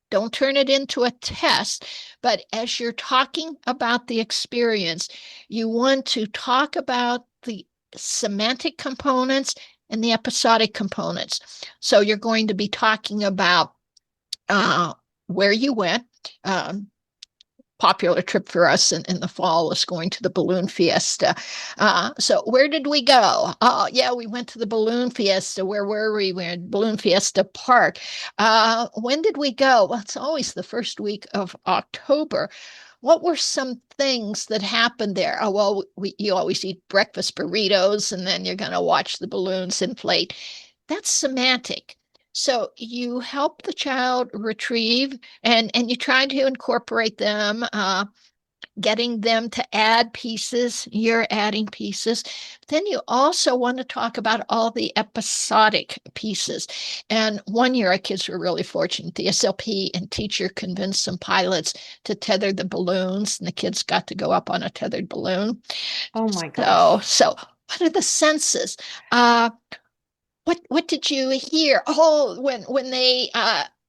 don't turn it into a test, but as you're talking about the experience, you want to talk about the semantic components and the episodic components. So you're going to be talking about where you went. Popular trip for us in the fall was going to the balloon fiesta. So where did we go? Oh, yeah, we went to the balloon fiesta. Where were we? We were at Balloon Fiesta Park. When did we go? Well, it's always the first week of October. What were some things that happened there? Oh, well, you always eat breakfast burritos, and then you're going to watch the balloons inflate. That's semantic. So you help the child retrieve and you try to incorporate them, getting them to add pieces. You're adding pieces. Then you also want to talk about all the episodic pieces. And one year, our kids were really fortunate. The SLP and teacher convinced some pilots to tether the balloons, and the kids got to go up on a tethered balloon. Oh my So, gosh. so what are the senses? What did you hear? Oh, when they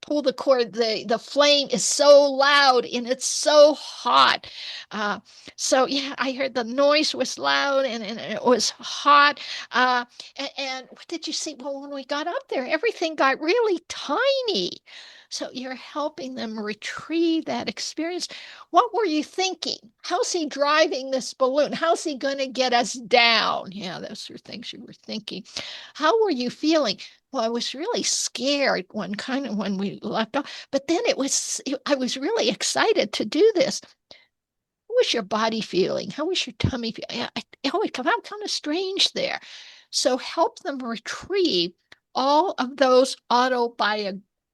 pull the cord, the flame is so loud and it's so hot. Uh, so yeah, I heard the noise was loud and it was hot. And what did you see? Well, when we got up there, everything got really tiny. So you're helping them retrieve that experience. What were you thinking? How's he driving this balloon? How's he going to get us down? Yeah, those are things you were thinking. How were you feeling? Well, I was really scared when we left off, but then I was really excited to do this. How was your body feeling? How was your tummy feeling? It always come out kind of strange there. So help them retrieve all of those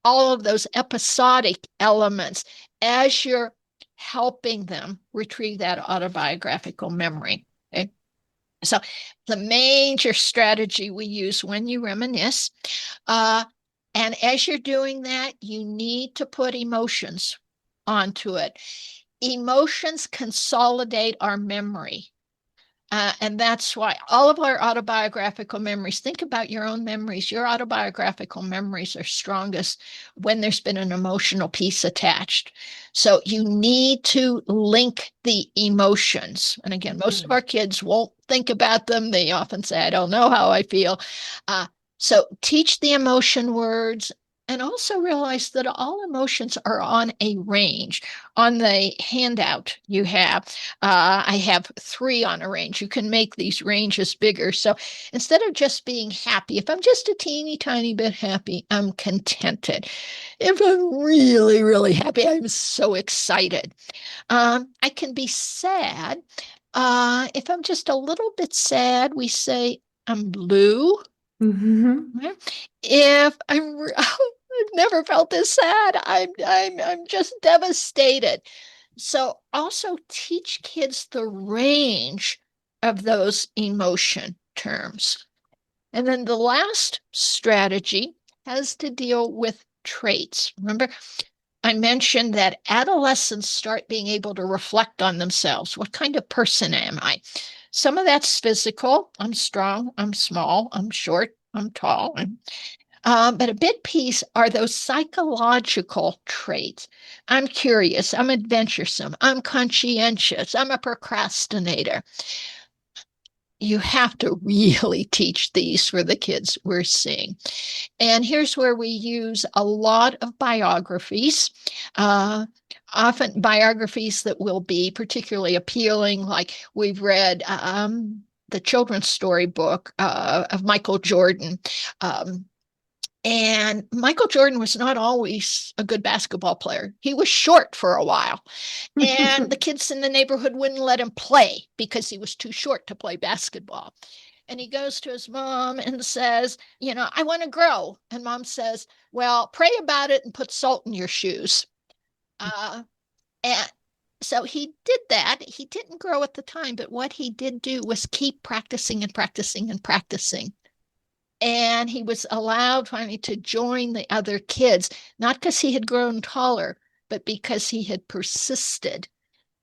all of those episodic elements as you're helping them retrieve that autobiographical memory. Okay? So the major strategy we use when you reminisce, and as you're doing that, you need to put emotions onto it. Emotions consolidate our memory. And that's why all of our autobiographical memories, think about your own memories. Your autobiographical memories are strongest when there's been an emotional piece attached. So you need to link the emotions. And again, most of our kids won't think about them. They often say, I don't know how I feel. So teach the emotion words and also realize that all emotions are on a range. On the handout you have, I have 3 on a range. You can make these ranges bigger. So instead of just being happy, if I'm just a teeny tiny bit happy, I'm contented. If I'm really, really happy, I'm so excited. I can be sad. If I'm just a little bit sad, we say I'm blue. Mm-hmm. If I've never felt this sad. I'm just devastated. So also teach kids the range of those emotion terms. And then the last strategy has to deal with traits. Remember, I mentioned that adolescents start being able to reflect on themselves. What kind of person am I? Some of that's physical. I'm strong, I'm small, I'm short, I'm tall. But a big piece are those psychological traits. I'm curious, I'm adventuresome, I'm conscientious, I'm a procrastinator. You have to really teach these for the kids we're seeing. And here's where we use a lot of biographies, often biographies that will be particularly appealing, like we've read the children's story book of Michael Jordan. And Michael Jordan was not always a good basketball player. He was short for a while. And the kids in the neighborhood wouldn't let him play because he was too short to play basketball. And he goes to his mom and says, I want to grow. And mom says, well, pray about it and put salt in your shoes. And So he did that. He didn't grow at the time, but what he did do was keep practicing and practicing and practicing. And he was allowed finally to join the other kids, not because he had grown taller, but because he had persisted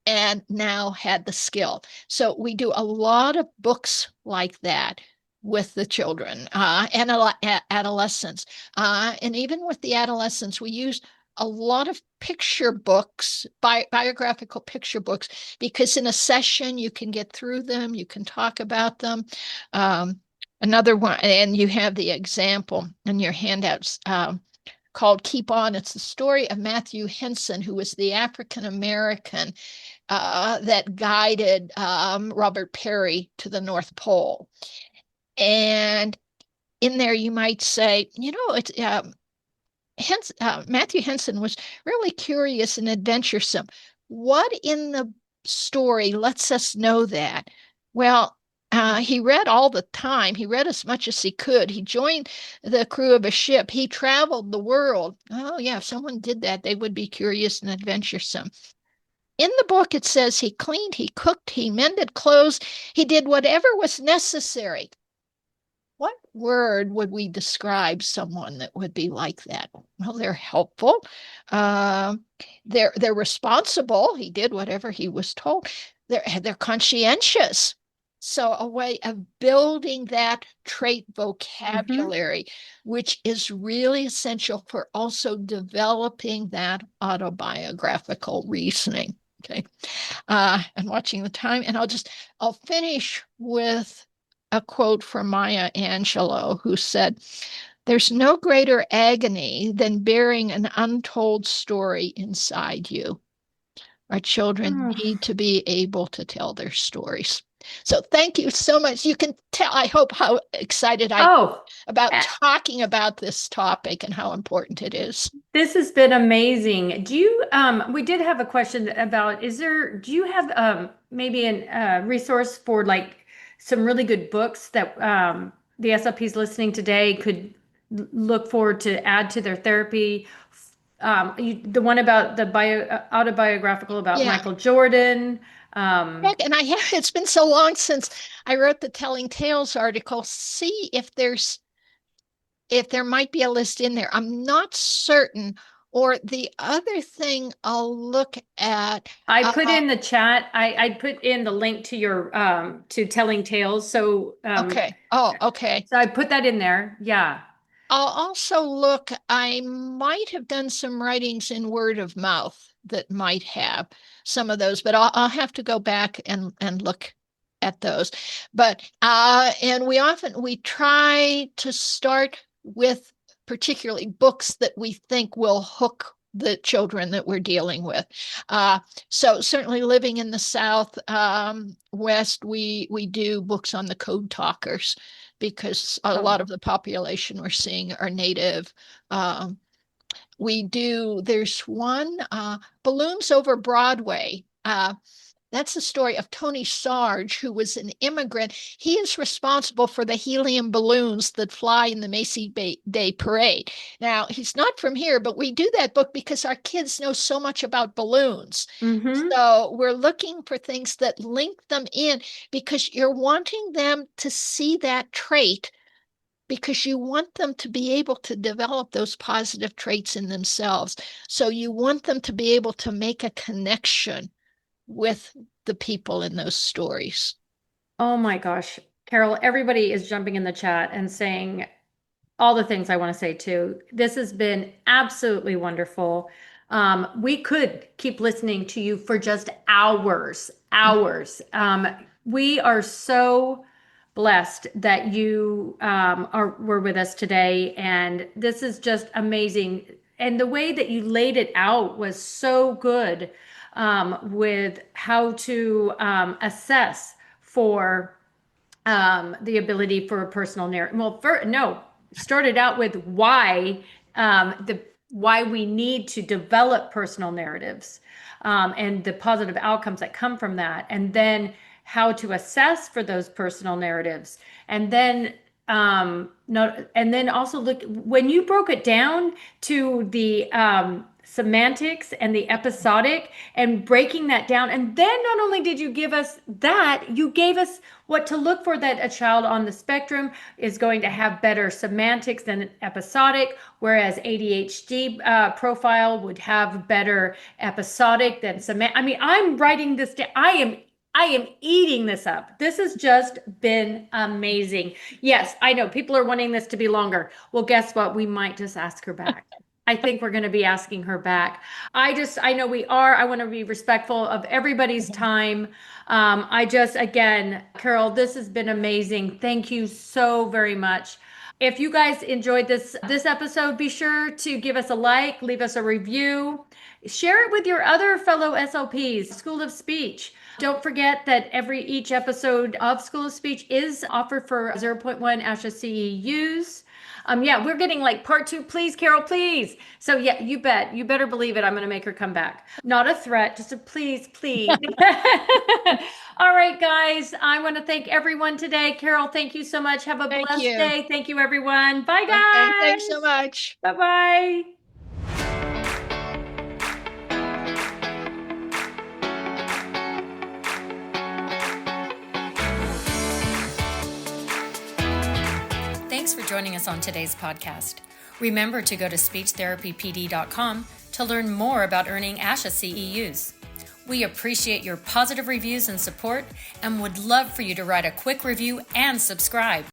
and now had the skill. So we do a lot of books like that with the children and adolescents. And even with the adolescents, we use a lot of picture books, biographical picture books, because in a session you can get through them, you can talk about them. Another one, and you have the example in your handouts called Keep On. It's the story of Matthew Henson, who was the African American that guided Robert Peary to the North Pole. And in there, you might say, it's Matthew Henson was really curious and adventuresome. What in the story lets us know that? Well, he read all the time. He read as much as he could. He joined the crew of a ship. He traveled the world. Oh, yeah, if someone did that, they would be curious and adventuresome. In the book, it says he cleaned, he cooked, he mended clothes, he did whatever was necessary. What word would we describe someone that would be like that? Well, they're helpful. They're responsible. He did whatever he was told. They're conscientious. So a way of building that trait vocabulary, which is really essential for also developing that autobiographical reasoning. Okay. And watching the time, and I'll finish with a quote from Maya Angelou, who said, "There's no greater agony than bearing an untold story inside you." Our children need to be able to tell their stories. So thank you so much. You can tell, I hope, how excited I am about talking about this topic and how important it is. This has been amazing. Do you, we did have a question about, do you have maybe a resource for like some really good books that the SLPs listening today could look forward to add to their therapy? The one about the autobiographical about Michael Jordan. And it's been so long since I wrote the Telling Tales article. See if there might be a list in there. I'm not certain. Or the other thing I'll look at. I put in the chat, I put in the link to your to Telling Tales. So okay. Oh, okay. So I put that in there. Yeah. I'll also look, I might have done some writings in word of mouth that might have some of those, but I'll have to go back and look at those. But and we try to start with particularly books that we think will hook the children that we're dealing with. So certainly living in the South West, we do books on the code talkers, because a lot of the population we're seeing are native. There's one, Balloons Over Broadway. That's the story of Tony Sarge, who was an immigrant. He is responsible for the helium balloons that fly in the Macy's Day Parade. Now, he's not from here, but we do that book because our kids know so much about balloons. So we're looking for things that link them in, because you're wanting them to see that trait, because you want them to be able to develop those positive traits in themselves. So you want them to be able to make a connection with the people in those stories. Oh my gosh, Carol, everybody is jumping in the chat and saying all the things I want to say too. This has been absolutely wonderful. We could keep listening to you for just hours. We are so blessed that you were with us today, and this is just amazing. And the way that you laid it out was so good, with how to assess for the ability for a personal narrative. Well, started out with why why we need to develop personal narratives, and the positive outcomes that come from that, and then how to assess for those personal narratives, and then also look when you broke it down to the semantics and the episodic and breaking that down. And then not only did you give us that, you gave us what to look for, that a child on the spectrum is going to have better semantics than episodic, whereas ADHD profile would have better episodic than semantic. I mean, I'm writing this down. I am eating this up. This has just been amazing. Yes, I know people are wanting this to be longer. Well, guess what? We might just ask her back. I think we're going to be asking her back. I know we are. I want to be respectful of everybody's time. Again, Carol, this has been amazing. Thank you so very much. If you guys enjoyed this episode, be sure to give us a like, leave us a review, share it with your other fellow SLPs, School of Speech. Don't forget that each episode of School of Speech is offered for 0.1 ASHA CEUs. We're getting like part 2. Please, Carol, please. So yeah, you better believe it. I'm going to make her come back. Not a threat, just a please, please. All right, guys. I want to thank everyone today. Carol, thank you so much. Have a blessed day. Thank you, everyone. Bye, guys. Okay, thanks so much. Bye-bye. Thanks for joining us on today's podcast. Remember to go to speechtherapypd.com to learn more about earning ASHA CEUs. We appreciate your positive reviews and support and would love for you to write a quick review and subscribe.